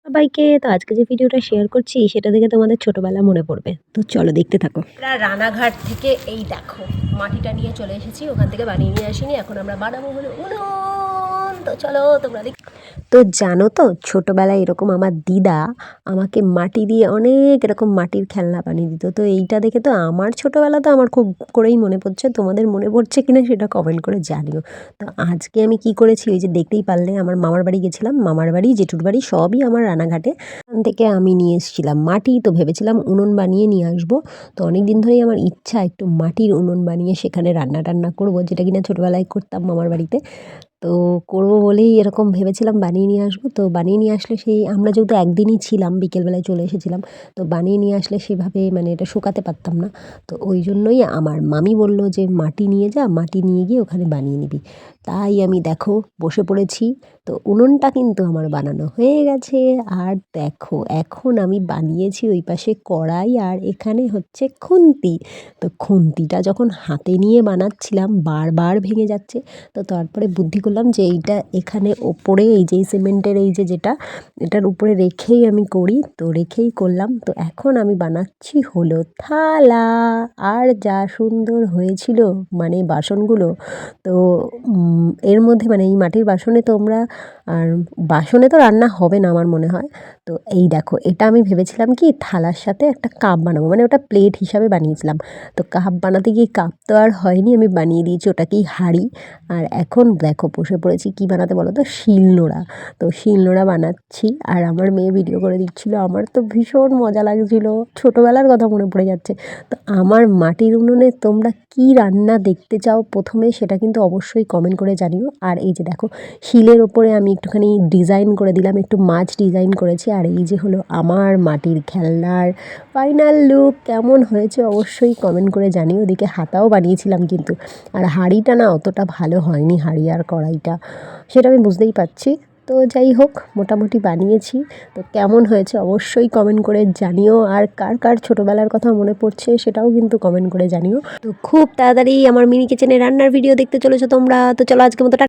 সবাইকে। তো আজকে যে ভিডিওটা শেয়ার করছি সেটা দেখে তোমাদের ছোটবেলা মনে পড়বে। তো চলো দেখতে থাকো। আমরা রানাঘাট থেকে এই দেখো মাটিটা নিয়ে চলে এসেছি, ওখান থেকে বানিয়ে নিয়ে আসিনি, এখন আমরা বানাবো হলো উনুন। তো চলো তোমরা তো জানো তো ছোটবেলায় এরকম আমার দিদা আমাকে মাটি দিয়ে অনেক এরকম মাটির খেলনা বানিয়ে দিত। তো এইটা দেখে তো আমার ছোটবেলা তো আমার খুব করেই মনে পড়ছে, তোমাদের মনে পড়ছে কিনা সেটা কমেন্ট করে জানিও। তো আজকে আমি কি করেছি ওই যে দেখতেই পারলে, আমার মামার বাড়ি গেছিলাম, মামার বাড়ি জেঠুর বাড়ি সবই আমার রানাঘাটে। ওখান থেকে আমি নিয়ে এসেছিলাম মাটি, তো ভেবেছিলাম উনুন বানিয়ে নিয়ে আসবো। তো অনেক দিন ধরেই আমার ইচ্ছা একটু মাটির উনুন বানিয়ে সেখানে রান্না টান্না করবো, যেটা কিনা ছোটবেলায় করতাম মামার বাড়িতে। তো করবো বলেই এরকম ভেবেছিলাম বানিয়ে নিয়ে আসবো। তো বানিয়ে নিয়ে আসলে সেই আমরা যেহেতু একদিনই ছিলাম, বিকেলবেলায় চলে এসেছিলাম, তো বানিয়ে নিয়ে আসলে সেভাবে মানে এটা শুকাতে পারতাম না। তো ওই জন্যই আমার মামি বলল যে মাটি নিয়ে যা, মাটি নিয়ে গিয়ে ওখানে বানিয়ে নিবি। তাই আমি দেখো বসে পড়েছি। তো উনুনটা কিন্তু আমার বানানো হয়ে গেছে। আর দেখো এখন আমি বানিয়েছি ওই পাশে কড়াই, আর এখানে হচ্ছে খুন্তি। তো খুন্তিটা যখন হাতে নিয়ে বানাচ্ছিলাম বারবার ভেঙে যাচ্ছে। তো তারপরে বুদ্ধি করলাম যে এইটা এখানে ওপরে এই যে সিমেন্টের এই যে যেটা, এটার উপরে রেখেই আমি করি। তো রেখেই করলাম। তো এখন আমি বানাচ্ছি হলো থালা। আর যা সুন্দর হয়েছিল মানে বাসনগুলো। তো এর মধ্যে মানে এই মাটির বাসনে তোমরা, আর বাসনে তো রান্না হবে না আমার মনে হয়। তো এই দেখো এটা আমি ভেবেছিলাম কি থালার সাথে একটা কাপ বানাবো, মানে ওটা প্লেট হিসাবে বানিয়েছিলাম। তো কাপ বানাতে গিয়ে কাপ তো আর হয়নি, আমি বানিয়ে দিয়েছি ওটাকেই হাঁড়ি। আর এখন দেখো বসে পড়েছি কি বানাতে বলো তো, শিলনোড়া। তো শিলনোড়া বানাচ্ছি আর আমার মেয়ে ভিডিও করে দিচ্ছিল, আমার তো ভীষণ মজা লাগছিল, ছোটোবেলার কথা মনে পড়ে যাচ্ছে। তো আমার মাটির উনুনে তোমরা কি রান্না দেখতে চাও প্রথমে সেটা কিন্তু অবশ্যই কমেন্ট করে জানিও। আর এই যে দেখো শিলের ওপরে আমি একটুখানি ডিজাইন করে দিলাম, একটু মাছ ডিজাইন করেছি। আর এই যে হলো আমার মাটির খেলনার ফাইনাল লুক, কেমন হয়েছে অবশ্যই কমেন্ট করে জানিও। ওদিকে হাতাও বানিয়েছিলাম কিন্তু, আর হাঁড়িটা না অতটা ভালো হয়নি, হাঁড়ি আর কড়াইটা, সেটা আমি বুঝতেই পারছি। তো যাই হোক মোটামুটি বানিয়েছি। তো কেমন হয়েছে অবশ্যই কমেন্ট করে জানিও। আর কার কার ছোটোবেলার কথা মনে পড়ছে সেটাও কিন্তু কমেন্ট করে জানিও। তো খুব তাড়াতাড়ি আমার মিনি কিচেনে রান্নার ভিডিও দেখতে চলেছো তোমরা। তো চলো আজকের মতো